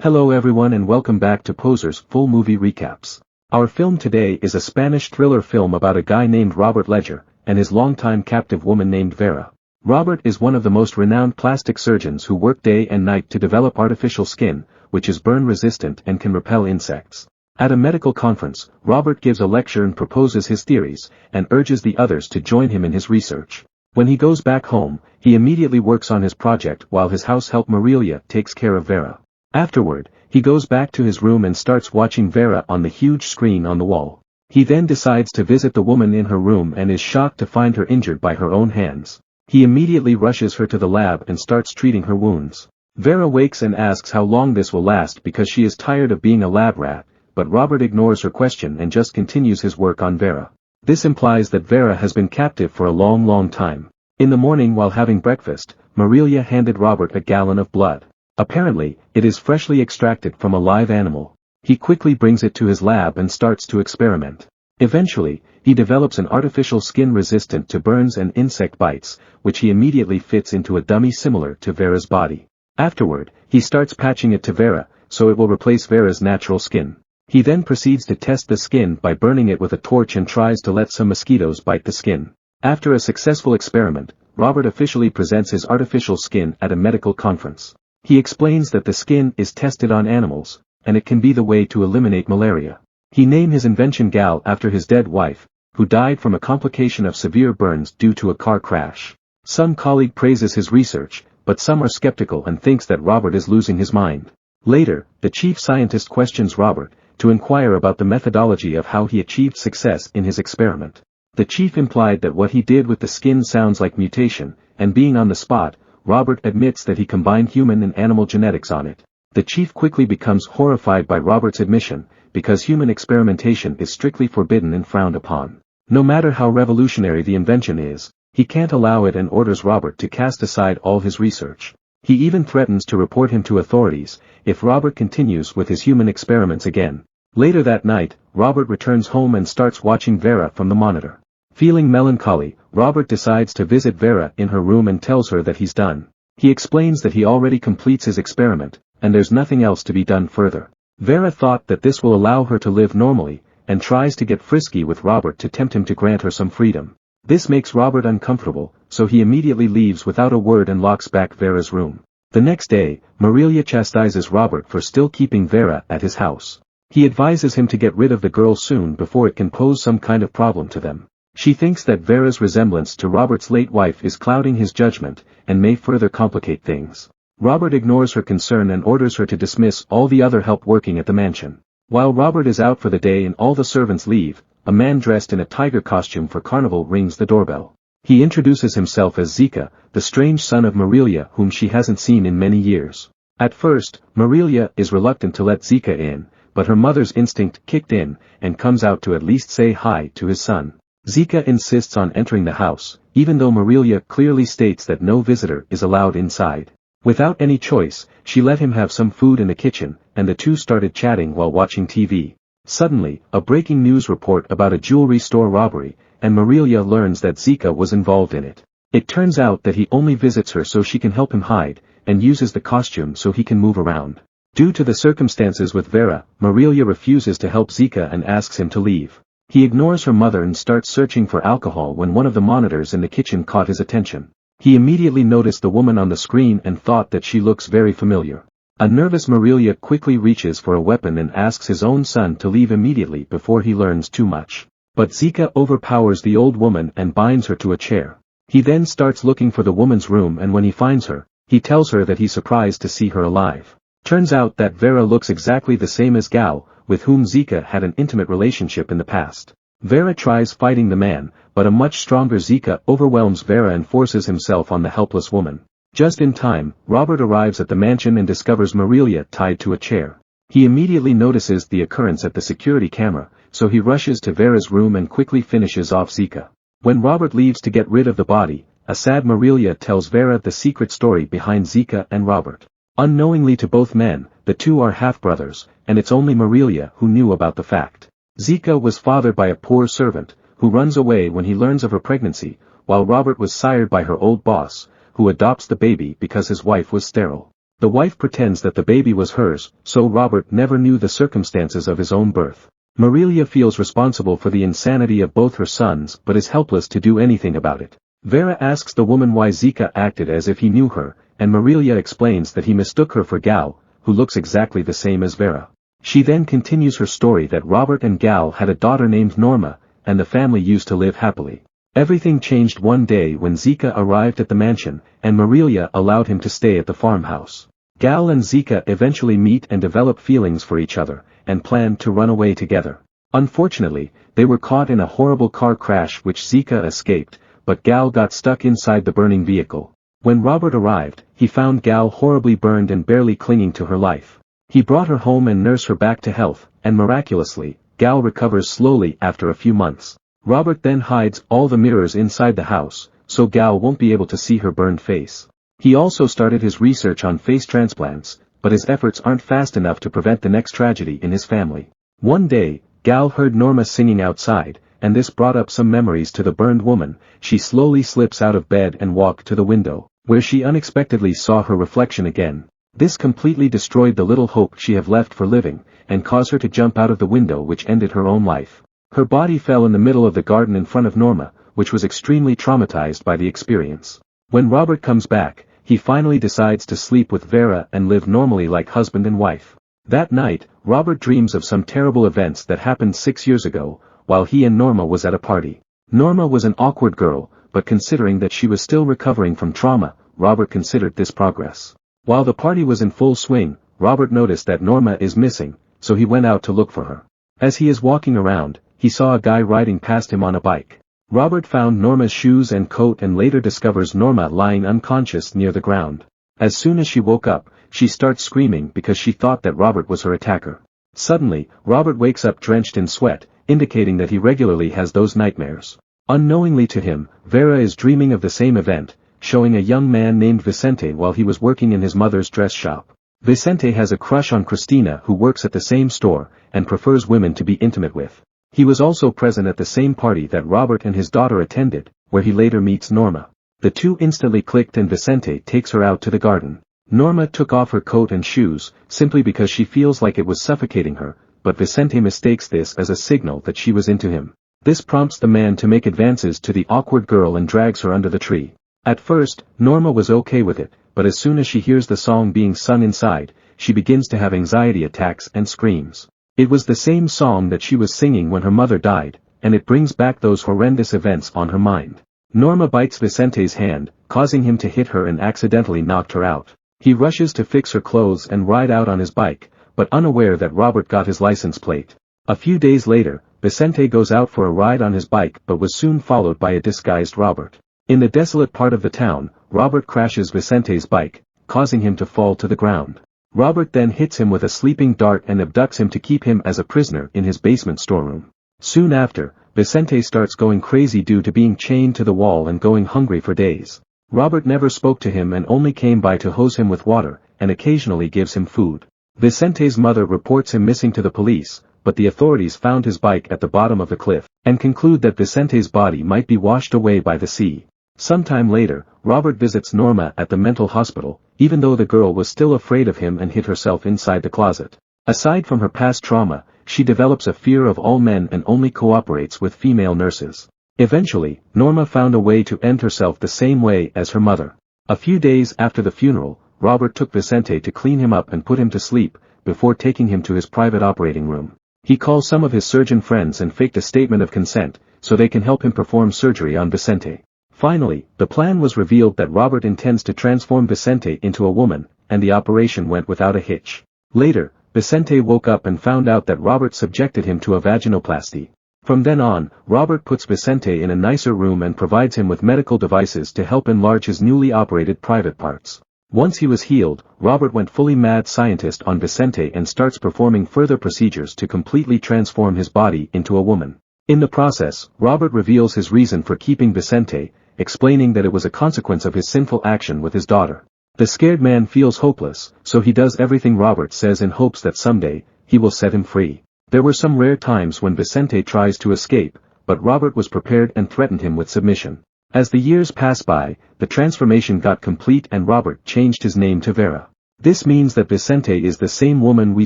Hello everyone and welcome back to Poser's Full Movie Recaps. Our film today is a Spanish thriller film about a guy named Robert Ledger, and his longtime captive woman named Vera. Robert is one of the most renowned plastic surgeons who work day and night to develop artificial skin, which is burn-resistant and can repel insects. At a medical conference, Robert gives a lecture and proposes his theories, and urges the others to join him in his research. When he goes back home, he immediately works on his project while his house help Marilia takes care of Vera. Afterward, he goes back to his room and starts watching Vera on the huge screen on the wall. He then decides to visit the woman in her room and is shocked to find her injured by her own hands. He immediately rushes her to the lab and starts treating her wounds. Vera wakes and asks how long this will last because she is tired of being a lab rat, but Robert ignores her question and just continues his work on Vera. This implies that Vera has been captive for a long time. In the morning while having breakfast, Marilia handed Robert a gallon of blood. Apparently, it is freshly extracted from a live animal. He quickly brings it to his lab and starts to experiment. Eventually, he develops an artificial skin resistant to burns and insect bites, which he immediately fits into a dummy similar to Vera's body. Afterward, he starts patching it to Vera, so it will replace Vera's natural skin. He then proceeds to test the skin by burning it with a torch and tries to let some mosquitoes bite the skin. After a successful experiment, Robert officially presents his artificial skin at a medical conference. He explains that the skin is tested on animals, and it can be the way to eliminate malaria. He named his invention Gal after his dead wife, who died from a complication of severe burns due to a car crash. Some colleague praises his research, but some are skeptical and thinks that Robert is losing his mind. Later, the chief scientist questions Robert, to inquire about the methodology of how he achieved success in his experiment. The chief implied that what he did with the skin sounds like mutation, and being on the spot, Robert admits that he combined human and animal genetics on it. The chief quickly becomes horrified by Robert's admission, because human experimentation is strictly forbidden and frowned upon. No matter how revolutionary the invention is, he can't allow it and orders Robert to cast aside all his research. He even threatens to report him to authorities, if Robert continues with his human experiments again. Later that night, Robert returns home and starts watching Vera from the monitor. Feeling melancholy, Robert decides to visit Vera in her room and tells her that he's done. He explains that he already completes his experiment, and there's nothing else to be done further. Vera thought that this will allow her to live normally, and tries to get frisky with Robert to tempt him to grant her some freedom. This makes Robert uncomfortable, so he immediately leaves without a word and locks back Vera's room. The next day, Marilia chastises Robert for still keeping Vera at his house. He advises him to get rid of the girl soon before it can pose some kind of problem to them. She thinks that Vera's resemblance to Robert's late wife is clouding his judgment, and may further complicate things. Robert ignores her concern and orders her to dismiss all the other help working at the mansion. While Robert is out for the day and all the servants leave, a man dressed in a tiger costume for carnival rings the doorbell. He introduces himself as Zika, the strange son of Marilia whom she hasn't seen in many years. At first, Marilia is reluctant to let Zika in, but her mother's instinct kicked in, and comes out to at least say hi to his son. Zika insists on entering the house, even though Marilia clearly states that no visitor is allowed inside. Without any choice, she let him have some food in the kitchen, and the two started chatting while watching TV. Suddenly, a breaking news report about a jewelry store robbery, and Marilia learns that Zika was involved in it. It turns out that he only visits her so she can help him hide, and uses the costume so he can move around. Due to the circumstances with Vera, Marilia refuses to help Zika and asks him to leave. He ignores her mother and starts searching for alcohol when one of the monitors in the kitchen caught his attention. He immediately noticed the woman on the screen and thought that she looks very familiar. A nervous Marilia quickly reaches for a weapon and asks his own son to leave immediately before he learns too much. But Zika overpowers the old woman and binds her to a chair. He then starts looking for the woman's room, and when he finds her, he tells her that he's surprised to see her alive. Turns out that Vera looks exactly the same as Gal, with whom Zika had an intimate relationship in the past. Vera tries fighting the man, but a much stronger Zika overwhelms Vera and forces himself on the helpless woman. Just in time, Robert arrives at the mansion and discovers Marilia tied to a chair. He immediately notices the occurrence at the security camera, so he rushes to Vera's room and quickly finishes off Zika. When Robert leaves to get rid of the body, a sad Marilia tells Vera the secret story behind Zika and Robert. Unknowingly to both men, the two are half-brothers, and it's only Marilia who knew about the fact. Zika was fathered by a poor servant, who runs away when he learns of her pregnancy, while Robert was sired by her old boss, who adopts the baby because his wife was sterile. The wife pretends that the baby was hers, so Robert never knew the circumstances of his own birth. Marilia feels responsible for the insanity of both her sons but is helpless to do anything about it. Vera asks the woman why Zika acted as if he knew her, and Marilia explains that he mistook her for Gal, who looks exactly the same as Vera. She then continues her story that Robert and Gal had a daughter named Norma, and the family used to live happily. Everything changed one day when Zika arrived at the mansion, and Marilia allowed him to stay at the farmhouse. Gal and Zika eventually meet and develop feelings for each other, and plan to run away together. Unfortunately, they were caught in a horrible car crash which Zika escaped, but Gal got stuck inside the burning vehicle. When Robert arrived, he found Gal horribly burned and barely clinging to her life. He brought her home and nursed her back to health, and miraculously, Gal recovers slowly after a few months. Robert then hides all the mirrors inside the house, so Gal won't be able to see her burned face. He also started his research on face transplants, but his efforts aren't fast enough to prevent the next tragedy in his family. One day, Gal heard Norma singing outside, and this brought up some memories to the burned woman. She slowly slips out of bed and walked to the window, where she unexpectedly saw her reflection again. This completely destroyed the little hope she had left for living, and caused her to jump out of the window, which ended her own life. Her body fell in the middle of the garden in front of Norma, which was extremely traumatized by the experience. When Robert comes back, he finally decides to sleep with Vera and live normally like husband and wife. That night, Robert dreams of some terrible events that happened 6 years ago, while he and Norma was at a party. Norma was an awkward girl, but considering that she was still recovering from trauma, Robert considered this progress. While the party was in full swing, Robert noticed that Norma is missing, so he went out to look for her. As he is walking around, he saw a guy riding past him on a bike. Robert found Norma's shoes and coat and later discovers Norma lying unconscious near the ground. As soon as she woke up, she starts screaming because she thought that Robert was her attacker. Suddenly, Robert wakes up drenched in sweat, indicating that he regularly has those nightmares. Unknowingly to him, Vera is dreaming of the same event, showing a young man named Vicente while he was working in his mother's dress shop. Vicente has a crush on Cristina, who works at the same store, and prefers women to be intimate with. He was also present at the same party that Robert and his daughter attended, where he later meets Norma. The two instantly clicked and Vicente takes her out to the garden. Norma took off her coat and shoes, simply because she feels like it was suffocating her, but Vicente mistakes this as a signal that she was into him. This prompts the man to make advances to the awkward girl and drags her under the tree. At first, Norma was okay with it, but as soon as she hears the song being sung inside, she begins to have anxiety attacks and screams. It was the same song that she was singing when her mother died, and it brings back those horrendous events on her mind. Norma bites Vicente's hand, causing him to hit her and accidentally knocked her out. He rushes to fix her clothes and ride out on his bike, but unaware that Robert got his license plate. A few days later, Vicente goes out for a ride on his bike but was soon followed by a disguised Robert. In the desolate part of the town, Robert crashes Vicente's bike, causing him to fall to the ground. Robert then hits him with a sleeping dart and abducts him to keep him as a prisoner in his basement storeroom. Soon after, Vicente starts going crazy due to being chained to the wall and going hungry for days. Robert never spoke to him and only came by to hose him with water, and occasionally gives him food. Vicente's mother reports him missing to the police, but the authorities found his bike at the bottom of the cliff, and conclude that Vicente's body might be washed away by the sea. Sometime later, Robert visits Norma at the mental hospital, even though the girl was still afraid of him and hid herself inside the closet. Aside from her past trauma, she develops a fear of all men and only cooperates with female nurses. Eventually, Norma found a way to end herself the same way as her mother. A few days after the funeral, Robert took Vicente to clean him up and put him to sleep, before taking him to his private operating room. He calls some of his surgeon friends and faked a statement of consent, so they can help him perform surgery on Vicente. Finally, the plan was revealed that Robert intends to transform Vicente into a woman, and the operation went without a hitch. Later, Vicente woke up and found out that Robert subjected him to a vaginoplasty. From then on, Robert puts Vicente in a nicer room and provides him with medical devices to help enlarge his newly operated private parts. Once he was healed, Robert went fully mad scientist on Vicente and starts performing further procedures to completely transform his body into a woman. In the process, Robert reveals his reason for keeping Vicente, explaining that it was a consequence of his sinful action with his daughter. The scared man feels hopeless, so he does everything Robert says in hopes that someday, he will set him free. There were some rare times when Vicente tries to escape, but Robert was prepared and threatened him with submission. As the years passed by, the transformation got complete and Robert changed his name to Vera. This means that Vicente is the same woman we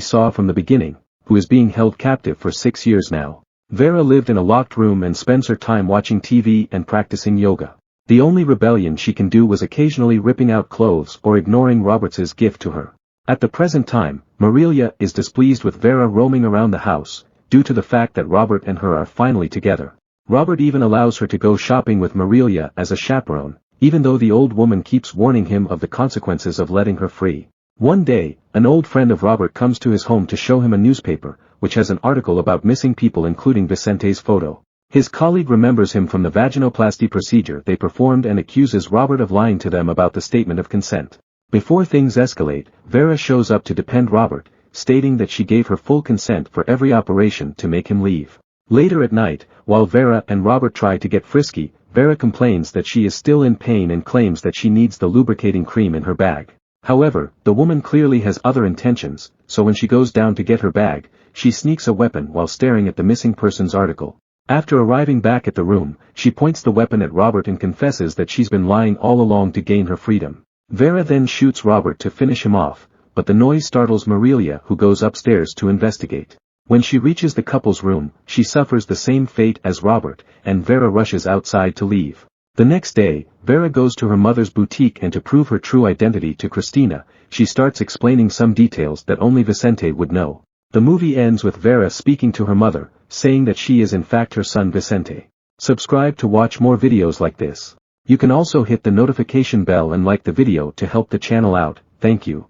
saw from the beginning, who is being held captive for 6 years now. Vera lived in a locked room and spends her time watching TV and practicing yoga. The only rebellion she can do was occasionally ripping out clothes or ignoring Robert's gift to her. At the present time, Marilia is displeased with Vera roaming around the house, due to the fact that Robert and her are finally together. Robert even allows her to go shopping with Marilia as a chaperone, even though the old woman keeps warning him of the consequences of letting her free. One day, an old friend of Robert comes to his home to show him a newspaper, which has an article about missing people including Vicente's photo. His colleague remembers him from the vaginoplasty procedure they performed and accuses Robert of lying to them about the statement of consent. Before things escalate, Vera shows up to defend Robert, stating that she gave her full consent for every operation to make him leave. Later at night, while Vera and Robert try to get frisky, Vera complains that she is still in pain and claims that she needs the lubricating cream in her bag. However, the woman clearly has other intentions, so when she goes down to get her bag, she sneaks a weapon while staring at the missing persons article. After arriving back at the room, she points the weapon at Robert and confesses that she's been lying all along to gain her freedom. Vera then shoots Robert to finish him off, but the noise startles Marilia, who goes upstairs to investigate. When she reaches the couple's room, she suffers the same fate as Robert, and Vera rushes outside to leave. The next day, Vera goes to her mother's boutique and to prove her true identity to Christina, she starts explaining some details that only Vicente would know. The movie ends with Vera speaking to her mother, saying that she is in fact her son Vicente. Subscribe to watch more videos like this. You can also hit the notification bell and like the video to help the channel out. Thank you.